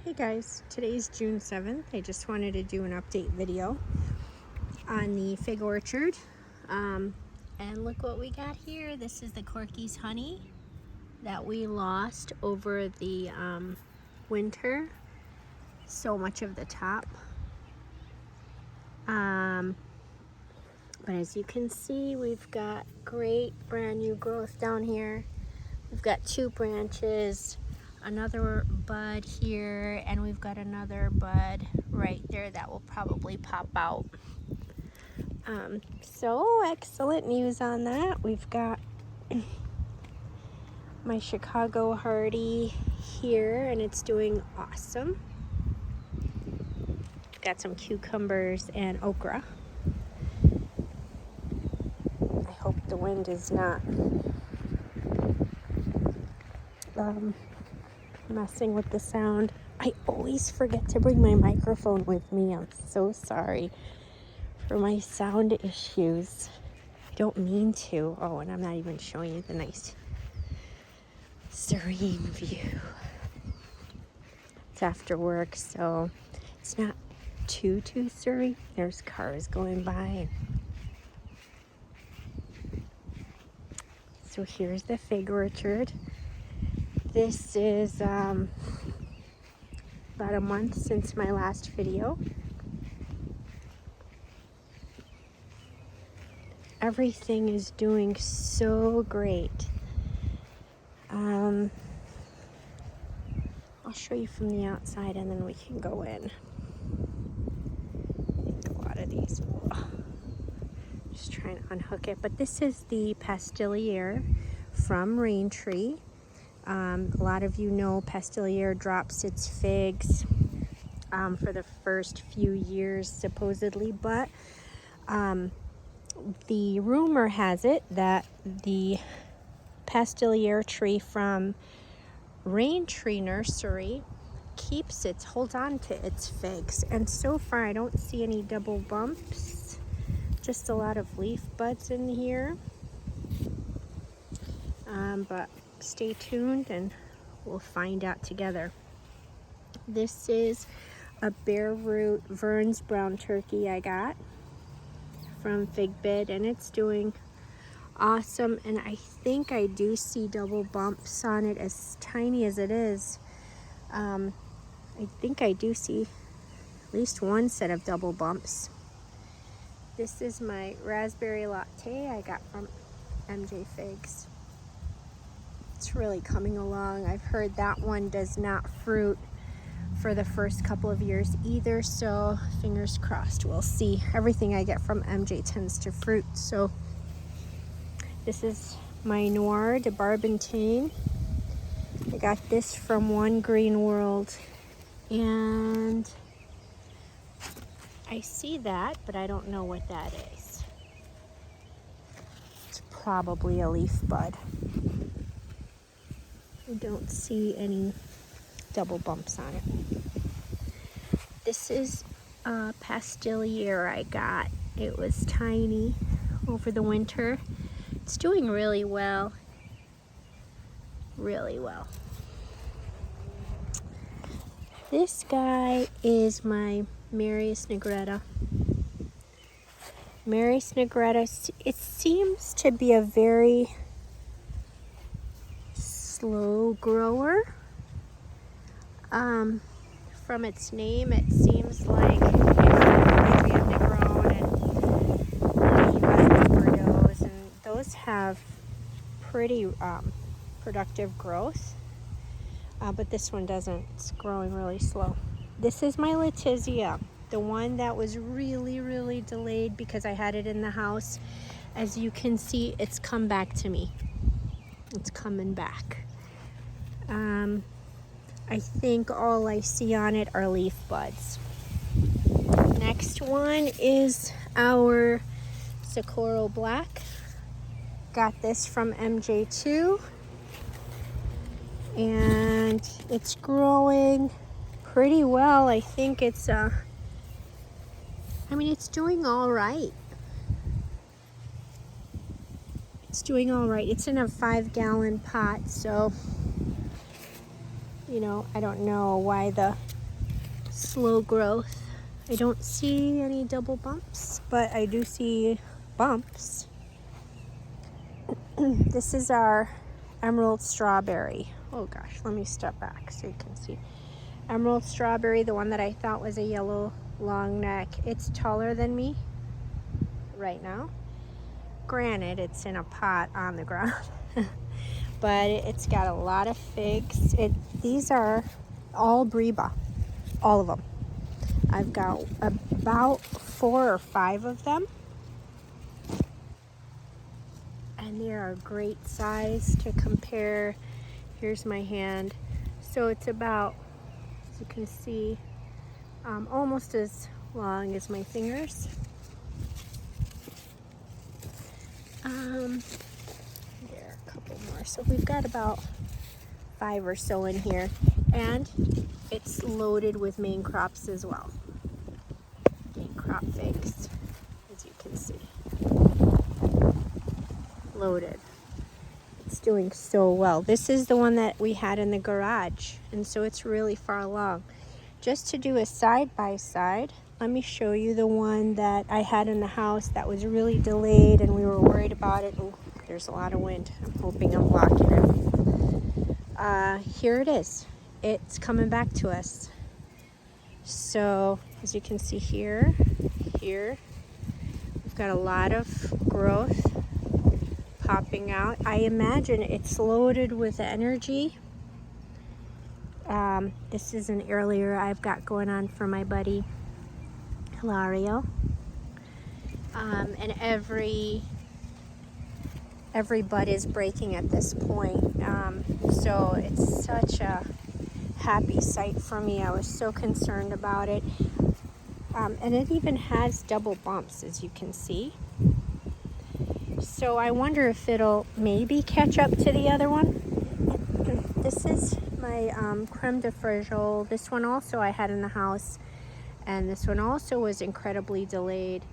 Hey guys, today's June 7th. I just wanted to do an update video on the fig orchard. And look what we got here. This is the Corky's honey that we lost over the winter. So much of the top. But as you can see, we've got great brand new growth down here. We've got 2 branches, another bud here, and we've got another bud right there that will probably pop out. So excellent news on that. We've got my Chicago Hardy here, and it's doing awesome. We've got some cucumbers and okra. I hope the wind is not messing with the sound. I always forget to bring my microphone with me. I'm so sorry for my sound issues. I don't mean to. Oh, and I'm not even showing you the nice serene view. It's after work, so it's not too serene. There's cars going by. So here's the fig orchard. This is about a month since my last video. Everything is doing so great. I'll show you from the outside and then we can go in. I think a lot of these will. Just trying to unhook it. But this is the Pastilliere from Raintree. A lot of you know Pastilliere drops its figs for the first few years supposedly, but the rumor has it that the Pastilliere tree from Raintree Nursery holds on to its figs, and so far I don't see any double bumps, just a lot of leaf buds in here. But stay tuned and we'll find out together. This is a bare root Vern's brown turkey I got from Figbid, and it's doing awesome, and I think I do see double bumps on it, as tiny as it is. I think I do see at least one set of double bumps. This is my raspberry latte I got from MJ Figs. It's really coming along. I've heard that one does not fruit for the first couple of years either, so fingers crossed, we'll see. Everything I get from MJ tends to fruit. So this is my Noir de Barbentine. I got this from One Green World, and I see that, but I don't know what that is. It's probably a leaf bud. I don't see any double bumps on it. This is a Pastilliere I got. It was tiny over the winter. It's doing really well. Really well. This guy is my Marius Negretta. Marius Negretta, it seems to be a very slow grower. From its name, it seems like Adrian Negron and Levi Bordeaux, and those have pretty productive growth, but this one doesn't. It's growing really slow. This is my Letizia, the one that was really delayed because I had it in the house. As you can see, it's come back to me. It's coming back. I think all I see on it are leaf buds. Next one is our Socorro Black. Got this from MJ2, and it's growing pretty well. I think it's it's doing all right. It's doing all right. It's in a 5-gallon pot, so You know, I don't know why the slow growth. I don't see any double bumps, but I do see bumps. This is our emerald strawberry. Oh gosh, let me step back so you can see. Emerald strawberry, the one that I thought was a yellow long neck. It's taller than me right now. Granted, it's in a pot on the ground, but it's got a lot of figs. These are all Breba, all of them. I've got about 4 or 5 of them, and they are a great size to compare. Here's my hand. So it's about, as you can see, almost as long as my fingers. There are a couple more. So we've got about 5 or so in here, and it's loaded with main crops as well. Main crop figs, as you can see. Loaded. It's doing so well. This is the one that we had in the garage, and so it's really far along. Just to do a side by side, let me show you the one that I had in the house that was really delayed and we were worried about it. Oh, there's a lot of wind. I'm hoping I'm blocking it. Here it is. It's coming back to us. So as you can see here, we've got a lot of growth popping out. I imagine it's loaded with energy. This is an earlier I've got going on for my buddy Hilario. And every bud is breaking at this point. So it's such a happy sight for me. I was so concerned about it. And it even has double bumps, as you can see. So I wonder if it'll maybe catch up to the other one. This is my creme de fragile. This one also I had in the house, and this one also was incredibly delayed.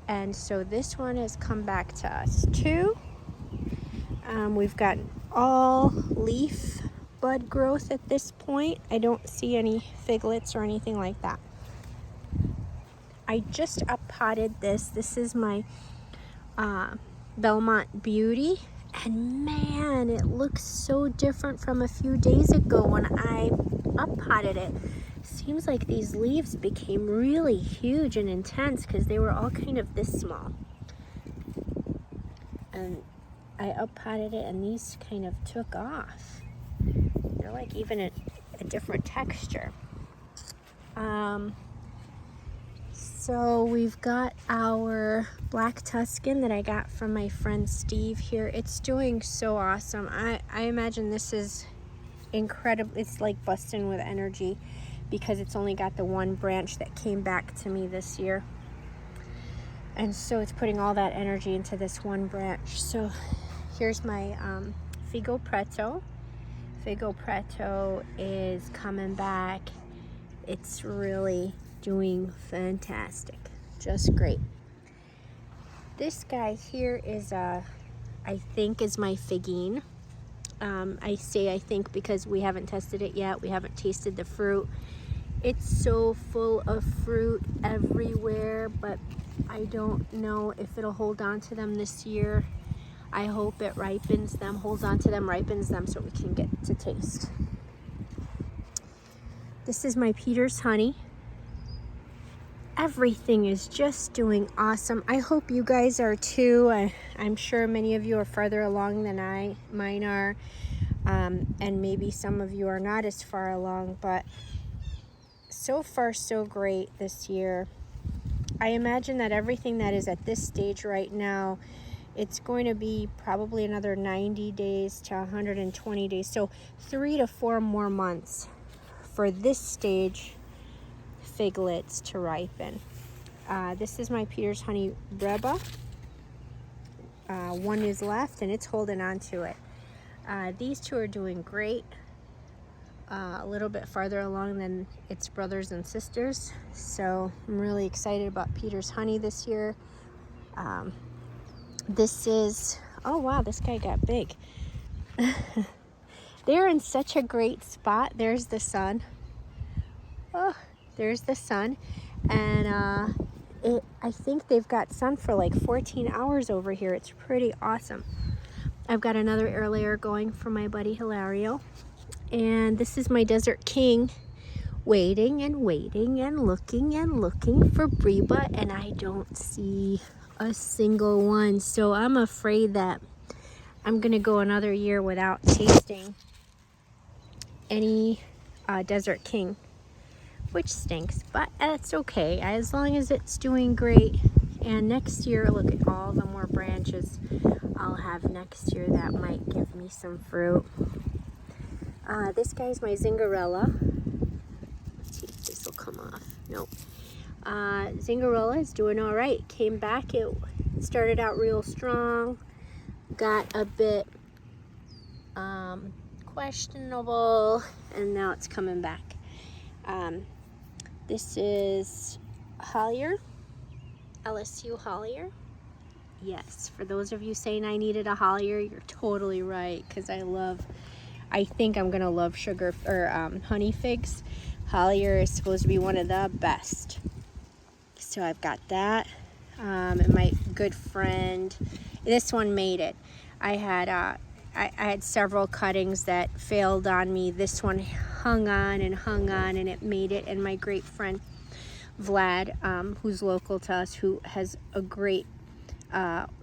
And so this one has come back to us too. We've got all leaf bud growth at this point. I don't see any figlets or anything like that. I just up-potted this. This is my Belmont Beauty, and man, it looks so different from a few days ago when I up-potted it. Seems like these leaves became really huge and intense because they were all kind of this small. And I up-potted it and these kind of took off. They're like even a different texture. So we've got our Black Tuscan that I got from my friend Steve here. It's doing so awesome. I imagine this is incredible. It's like busting with energy because it's only got the one branch that came back to me this year. And so it's putting all that energy into this one branch. So here's my Figo Preto. Figo Preto is coming back. It's really doing fantastic, just great. This guy here is I think is my Figine. I say I think because we haven't tested it yet. We haven't tasted the fruit. It's so full of fruit everywhere, but I don't know if it'll hold on to them this year. I hope it ripens them, holds on to them, ripens them so we can get to taste. This is my Peter's Honey. Everything is just doing awesome. I hope you guys are too. I'm sure many of you are farther along than mine are, and maybe some of you are not as far along, but so far so great this year. I imagine that everything that is at this stage right now, it's going to be probably another 90 days to 120 days, so 3 to 4 more months for this stage figlets to ripen. This is my Peter's Honey Breba. One is left and it's holding on to it. These two are doing great. A little bit farther along than its brothers and sisters. So I'm really excited about Peter's Honey this year. This is, oh wow, this guy got big. They're in such a great spot. There's the sun. Oh, there's the sun. And I think they've got sun for like 14 hours over here. It's pretty awesome. I've got another air layer going for my buddy Hilario. And this is my Desert King waiting and waiting and looking for Breba, and I don't see a single one. So I'm afraid that I'm gonna go another year without tasting any Desert King, which stinks, but that's okay as long as it's doing great. And next year, look at all the more branches I'll have next year that might give me some fruit. This guy's my Zingarella. Let's see if this will come off. Nope. Zingarella is doing all right. Came back. It started out real strong. Got a bit questionable, and now it's coming back. This is Hollier, LSU Hollier. Yes, for those of you saying I needed a Hollier, you're totally right, because I think I'm gonna love sugar or honey figs. Hollier is supposed to be one of the best. So I've got that. And my good friend, this one made it. I had several cuttings that failed on me. This one hung on, and it made it. And my great friend Vlad, who's local to us, who has a great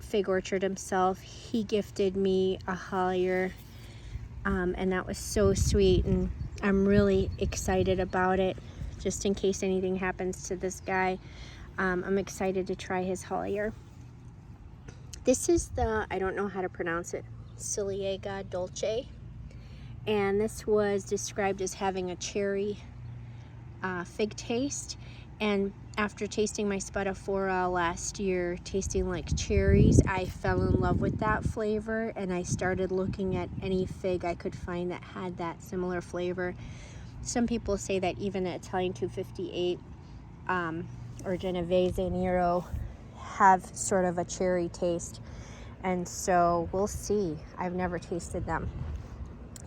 fig orchard himself, he gifted me a Hollier, and that was so sweet, and I'm really excited about it. Just in case anything happens to this guy, I'm excited to try his Hollier. This is the, I don't know how to pronounce it, Ciliega Dolce, and this was described as having a cherry fig taste. And after tasting my Spadafora last year, tasting like cherries, I fell in love with that flavor, and I started looking at any fig I could find that had that similar flavor. Some people say that even the Italian 258 or Genovese Nero have sort of a cherry taste, and so we'll see. I've never tasted them.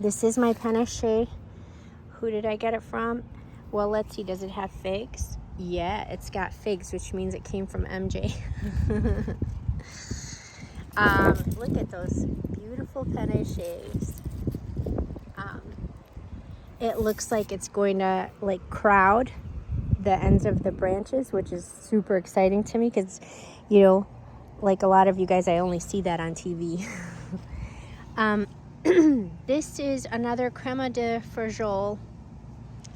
This is my Panache. Who did I get it from? Well, let's see. Does it have figs? Yeah, it's got figs, which means it came from MJ. Look at those beautiful Panaches. It looks like it's going to like crowd the ends of the branches, which is super exciting to me because, you know, like a lot of you guys, I only see that on TV. This is another Crema de Frajol.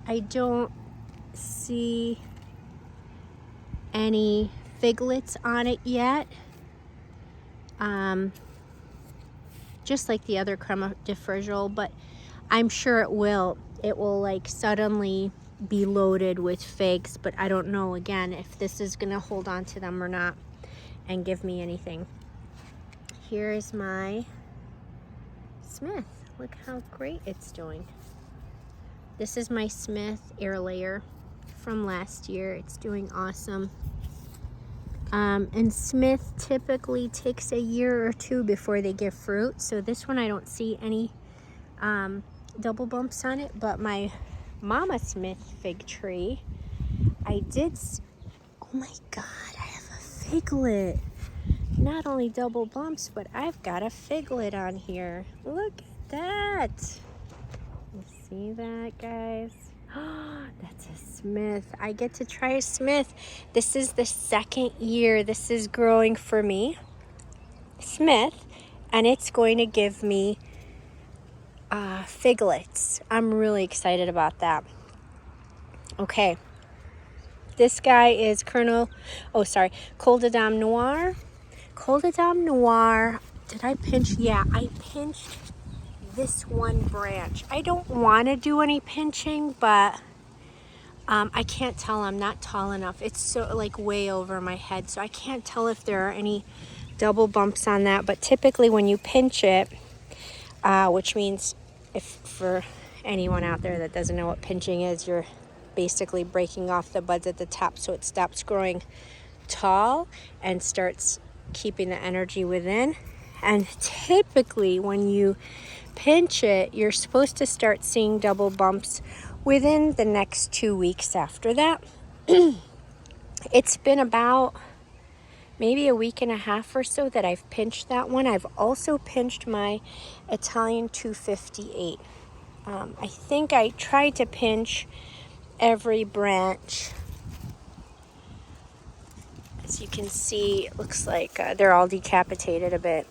I don't see any figlets on it yet. Just like the other Crema de Frajol, but I'm sure it will like suddenly be loaded with figs, but I don't know again if this is gonna hold on to them or not and give me anything. Here is my Smith. Look how great it's doing. This is my Smith air layer from last year. It's doing awesome. And Smith typically takes a year or two before they give fruit. So this one I don't see any double bumps on it, but my Mama Smith fig tree, I did, oh my God, I have a figlet. Not only double bumps, but I've got a figlet on here. Look at that. You see that, guys? Oh, that's a Smith. I get to try a Smith. This is the second year this is growing for me, Smith, and it's going to give me figlets. I'm really excited about that. Okay. This guy is Col de Dame Noir. Col de Dame Noir. Did I pinch? Yeah, I pinched this one branch. I don't want to do any pinching, but I can't tell. I'm not tall enough. It's so like way over my head, so I can't tell if there are any double bumps on that. But typically when you pinch it, which means, if for anyone out there that doesn't know what pinching is, you're basically breaking off the buds at the top so it stops growing tall and starts keeping the energy within. And typically when you pinch it, you're supposed to start seeing double bumps within the next 2 weeks after that. It's been about maybe a week and a half or so that I've pinched that one. I've also pinched my Italian 258. I think I tried to pinch every branch. As you can see, it looks like they're all decapitated a bit.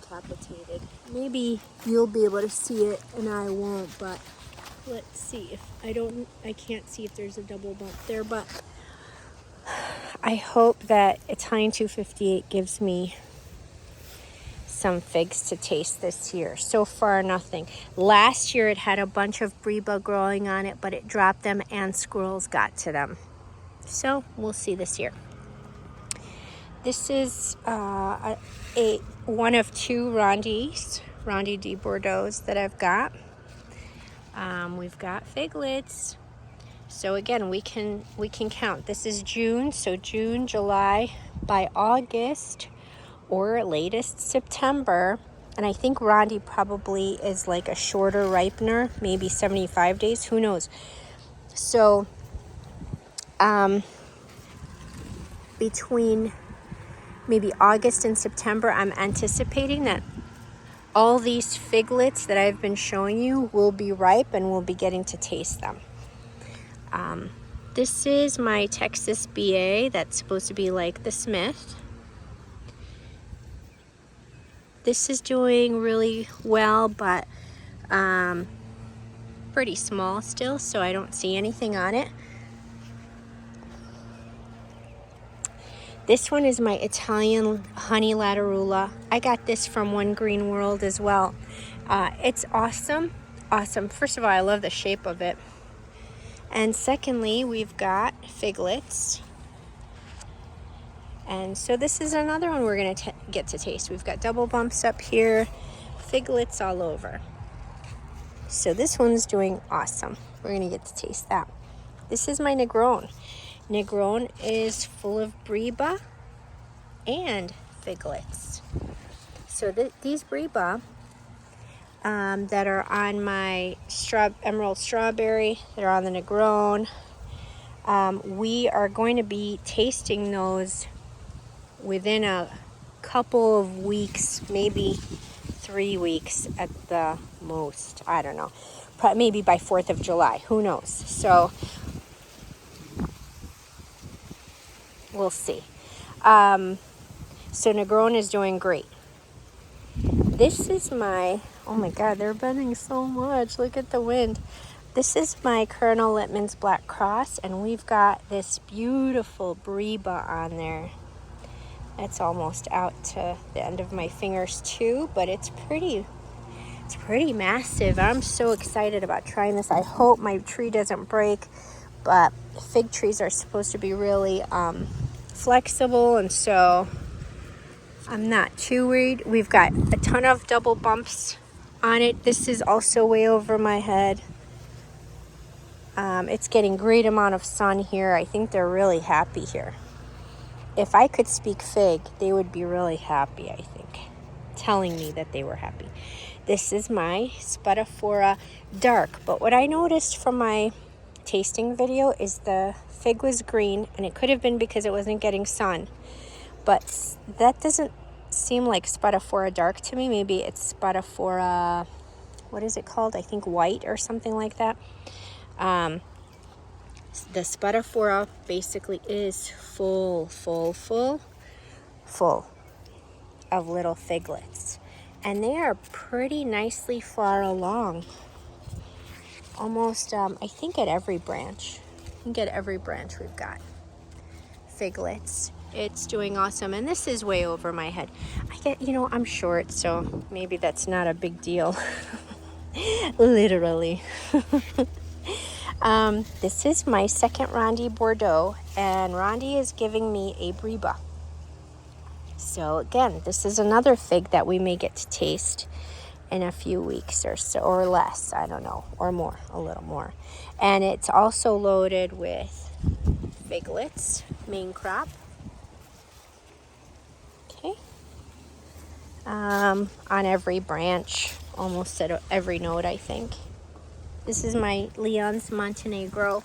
Decapitated. Maybe you'll be able to see it and I won't, but let's see if I can't see if there's a double bump there, but I hope that Italian 258 gives me some figs to taste this year. So far, nothing. Last year, it had a bunch of Breba growing on it, but it dropped them and squirrels got to them. So we'll see this year. This is one of two Ronde de Bordeaux that I've got. We've got figlets. So again, we can count. This is June, so June, July, by August or latest September. And I think Ronde probably is like a shorter ripener, maybe 75 days, who knows. So between maybe August and September, I'm anticipating that all these figlets that I've been showing you will be ripe and we'll be getting to taste them. This is my Texas BA that's supposed to be like the Smith. This is doing really well, but pretty small still, so I don't see anything on it. This one is my Italian Honey Latarula. I got this from One Green World as well. It's awesome. First of all, I love the shape of it. And secondly, we've got figlets. And so this is another one we're going to get to taste. We've got double bumps up here, figlets all over. So this one's doing awesome. We're going to get to taste that. This is my Negron. Negron is full of Breba and figlets. So these Breba that are on my Emerald Strawberry, that are on the Negron, we are going to be tasting those within a couple of weeks, maybe 3 weeks at the most. I don't know. Maybe by 4th of July. Who knows? So we'll see. So Negron is doing great. This is my, oh my God, they're bending so much. Look at the wind. This is my Colonel Littman's Black Cross, and we've got this beautiful Breba on there. It's almost out to the end of my fingers too, but it's pretty massive. I'm so excited about trying this. I hope my tree doesn't break, but fig trees are supposed to be really flexible, and so I'm not too worried. We've got a ton of double bumps on it. This is also way over my head. It's getting great amount of sun here. I think they're really happy here. If I could speak fig, they would be really happy, I think, telling me that they were happy. This is my Spadafora Dark, but what I noticed from my tasting video is the fig was green, and it could have been because it wasn't getting sun, but that doesn't seem like Spadafora Dark to me. Maybe it's Spadafora, what is it called? I think white or something like that. The Spadafora basically is full of little figlets, and they are pretty nicely far along. Almost, I think at every branch. We've got figlets. It's doing awesome, and this is way over my head. I'm short, so maybe that's not a big deal. Literally. This is my second Ronde Bordeaux, and Ronde is giving me a Breba. So again, this is another fig that we may get to taste in a few weeks or so, or less, I don't know, or more, a little more. And it's also loaded with figlets, main crop. on every branch, almost at every node, I think. This is my Leon's Montenegro.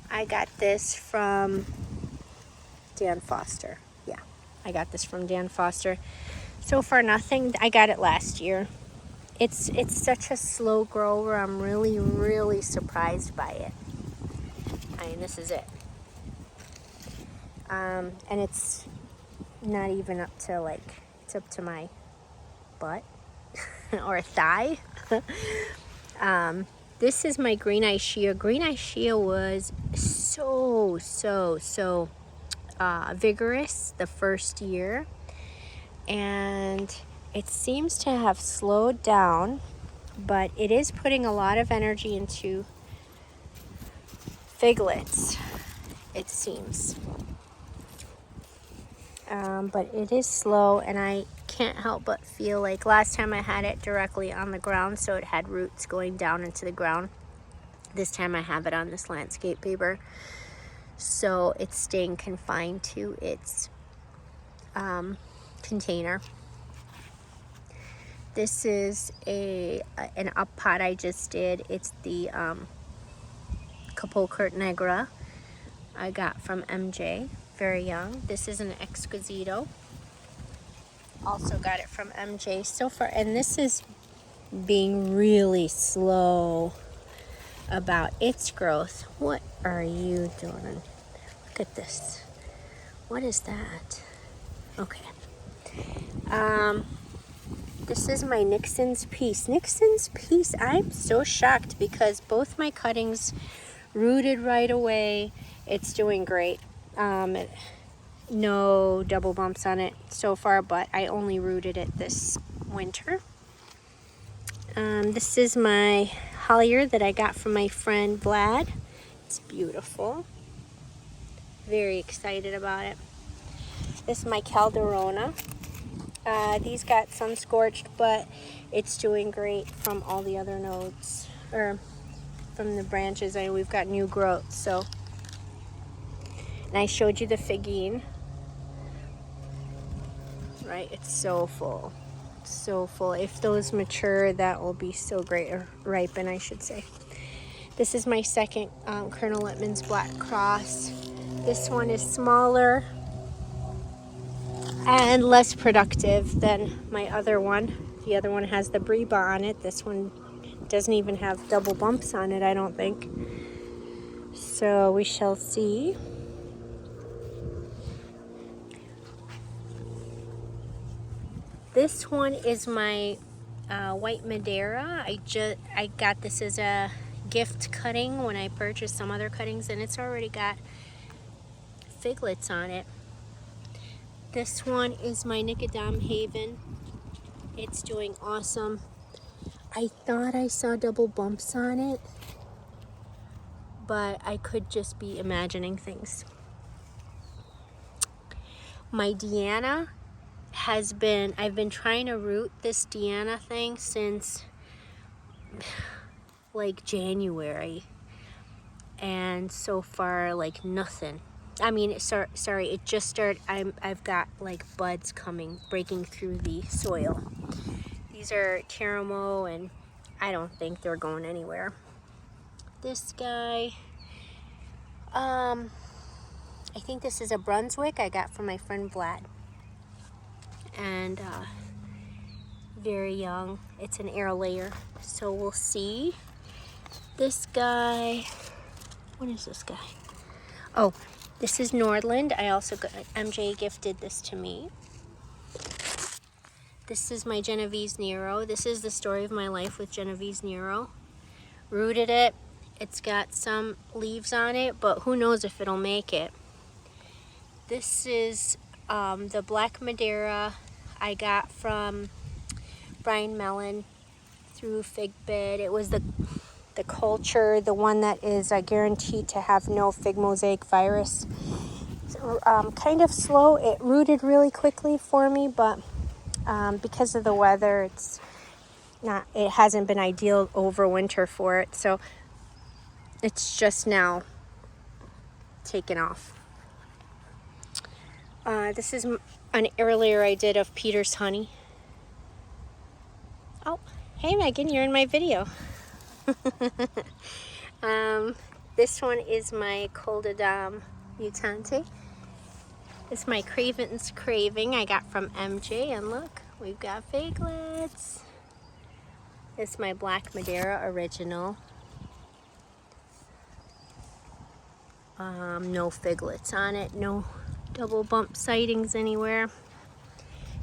I got this from Dan Foster. Yeah, I got this from Dan Foster. So far, nothing. I got it last year. It's such a slow grower. I'm really, really surprised by it. I mean, this is it. And it's not even up to it's up to my butt or thigh. This is my Green Eye Shea. Green Eye Shea was so vigorous the first year, and it seems to have slowed down, but it is putting a lot of energy into figlets, it seems. But it is slow, and I can't help but feel like last time I had it directly on the ground, so it had roots going down into the ground. This time I have it on this landscape paper, so it's staying confined to its container. This is an up pot I just did. It's the Capulcurt Negra I got from MJ, very young. This is an Exquisito. Also got it from MJ so far, and this is being really slow about its growth. What are you doing? Look at this. What is that? Okay. This is my Nixon's Peace. Nixon's Peace, I'm so shocked because both my cuttings rooted right away. It's doing great. No double bumps on it so far, but I only rooted it this winter. This is my Hollier that I got from my friend Vlad. It's beautiful. Very excited about it. This is my Calderona. These got sun scorched, but it's doing great from all the other nodes, or from the branches. We've got new growth, so. And I showed you the Figine. Right, it's so full. It's so full. If those mature, that will be so great, or ripen, I should say. This is my second Colonel Littman's Black Cross. This one is smaller and less productive than my other one. The other one has the Breba on it. This one doesn't even have double bumps on it, I don't think. So we shall see. This one is my White Madeira. I got this as a gift cutting when I purchased some other cuttings, and it's already got figlets on it. This one is my Nicodem Haven. It's doing awesome. I thought I saw double bumps on it, but I could just be imagining things. My Deanna I've been trying to root this Deanna thing since like January, and so far like nothing. I mean, sorry, it just started. I've got like buds breaking through the soil. These are Teramo, and I don't think they're going anywhere. This guy, I think this is a Brunswick I got from my friend Vlad. And very young. It's an air layer, so we'll see. This guy, what is this guy? Oh, this is Nordland. I also got, MJ gifted this to me. This is my Genovese Nero. This is the story of my life with Genovese Nero. Rooted it. It's got some leaves on it, but who knows if it'll make it. This is the Black Madeira I got from Brian Mellon through Figbid. It was the culture, the one that is guaranteed to have no fig mosaic virus. So, kind of slow. It rooted really quickly for me, but because of the weather, it hasn't been ideal over winter for it. So it's just now taken off. This is an earlier I did of Peter's honey. Oh, hey Megan, you're in my video. This one is my Coldodam mutante. It's my Craven's Craving I got from MJ, and look, we've got figlets. It's my Black Madeira original. No figlets on it, no double bump sightings anywhere.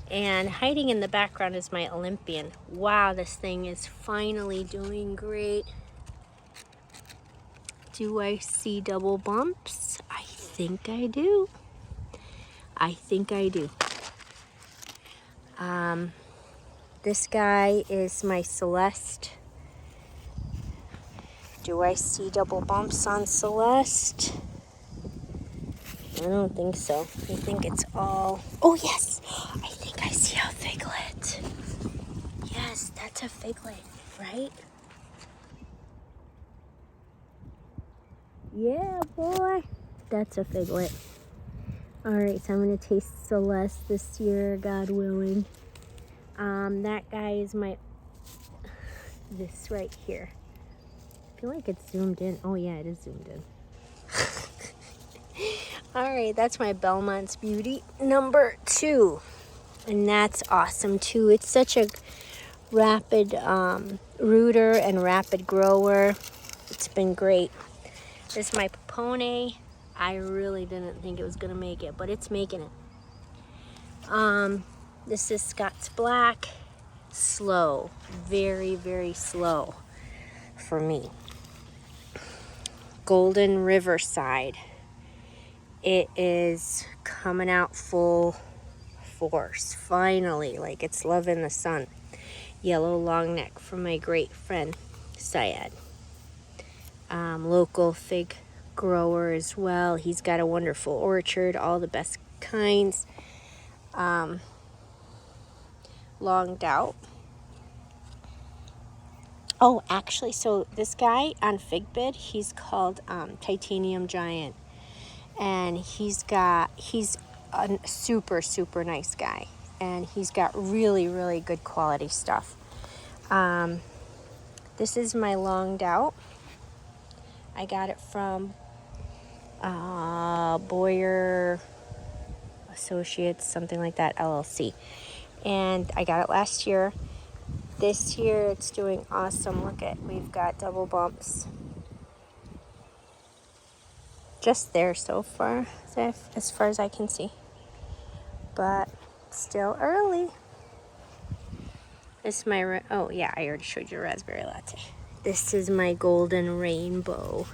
And hiding in the background is my Olympian. Wow, this thing is finally doing great. Do I see double bumps? I think I do. I think I do. This guy is my Celeste. Do I see double bumps on Celeste? I don't think so. I think it's all... Oh yes! I think I see a figlet. Yes, that's a figlet, right? Yeah, boy. That's a figlet. Alright, so I'm going to taste Celeste this year, God willing. That guy is my... This right here. I feel like it's zoomed in. Oh yeah, it is zoomed in. Alright, that's my Belmont's Beauty number 2. And that's awesome too. It's such a rapid rooter and rapid grower. It's been great. This is my Popone. I really didn't think it was going to make it, but it's making it. This is Scott's Black. Slow. Very, very slow for me. Golden Riverside. It is coming out full force. Finally, like it's loving the sun. Yellow long neck from my great friend Syed. Local fig grower as well. He's got a wonderful orchard, all the best kinds. Longed out. Oh, actually, so this guy on FigBid, he's called Titanium Giant. And he's a super, super nice guy. And he's got really, really good quality stuff. This is my Longed Out. I got it from Boyer Associates, something like that, LLC. And I got it last year. This year it's doing awesome. Look at, we've got double bumps. Just there so far, as far as I can see. But still early. This is my, oh yeah, I already showed you a raspberry latte. This is my Golden Rainbow.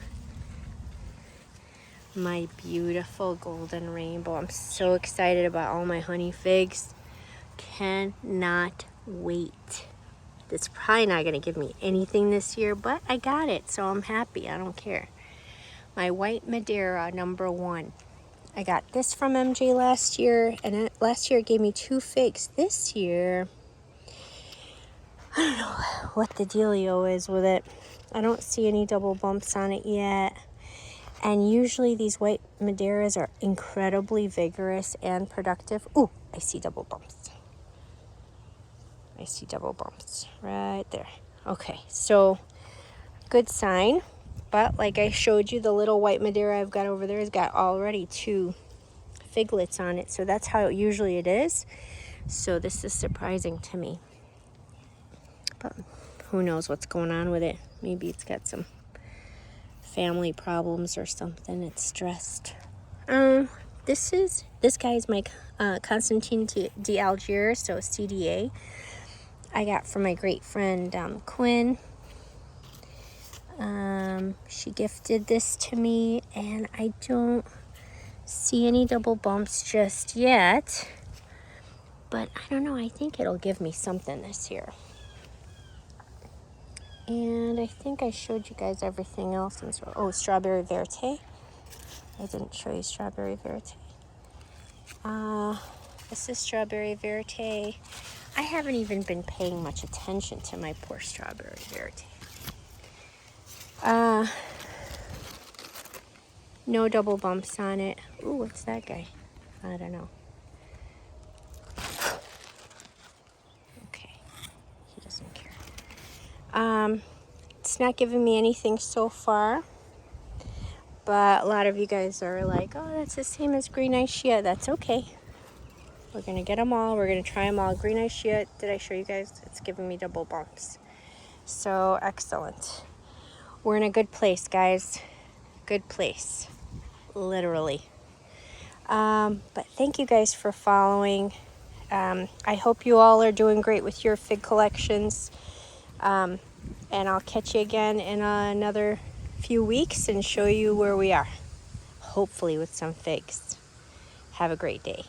My beautiful Golden Rainbow. I'm so excited about all my honey figs. Cannot wait. It's probably not going to give me anything this year, but I got it, so I'm happy. I don't care. My White Madeira number 1. I got this from MJ last year, and last year it gave me 2 figs. This year, I don't know what the dealio is with it. I don't see any double bumps on it yet. And usually these White Madeiras are incredibly vigorous and productive. Ooh, I see double bumps. I see double bumps right there. Okay, so good sign. But like I showed you, the little White Madeira I've got over there has got already 2 figlets on it. So that's how usually it is. So this is surprising to me. But who knows what's going on with it. Maybe it's got some family problems or something. It's stressed. This guy is my Constantine d'Alger, so CDA. I got from my great friend Quinn. She gifted this to me, and I don't see any double bumps just yet. But I don't know, I think it'll give me something this year. And I think I showed you guys everything else. Oh, Strawberry Verte. I didn't show you Strawberry Verte. This is Strawberry Verte. I haven't even been paying much attention to my poor Strawberry Verte. No double bumps on it. Ooh, what's that guy? I don't know. It's not giving me anything so far, but a lot of you guys are like, oh, that's the same as green eye shia. That's okay. We're gonna get them all. We're gonna try them all. Green eye shia, did I show you guys? It's giving me double bumps. So excellent. We're in a good place, guys. Good place, literally. But thank you guys for following. I hope you all are doing great with your fig collections. And I'll catch you again in another few weeks and show you where we are. Hopefully with some figs. Have a great day.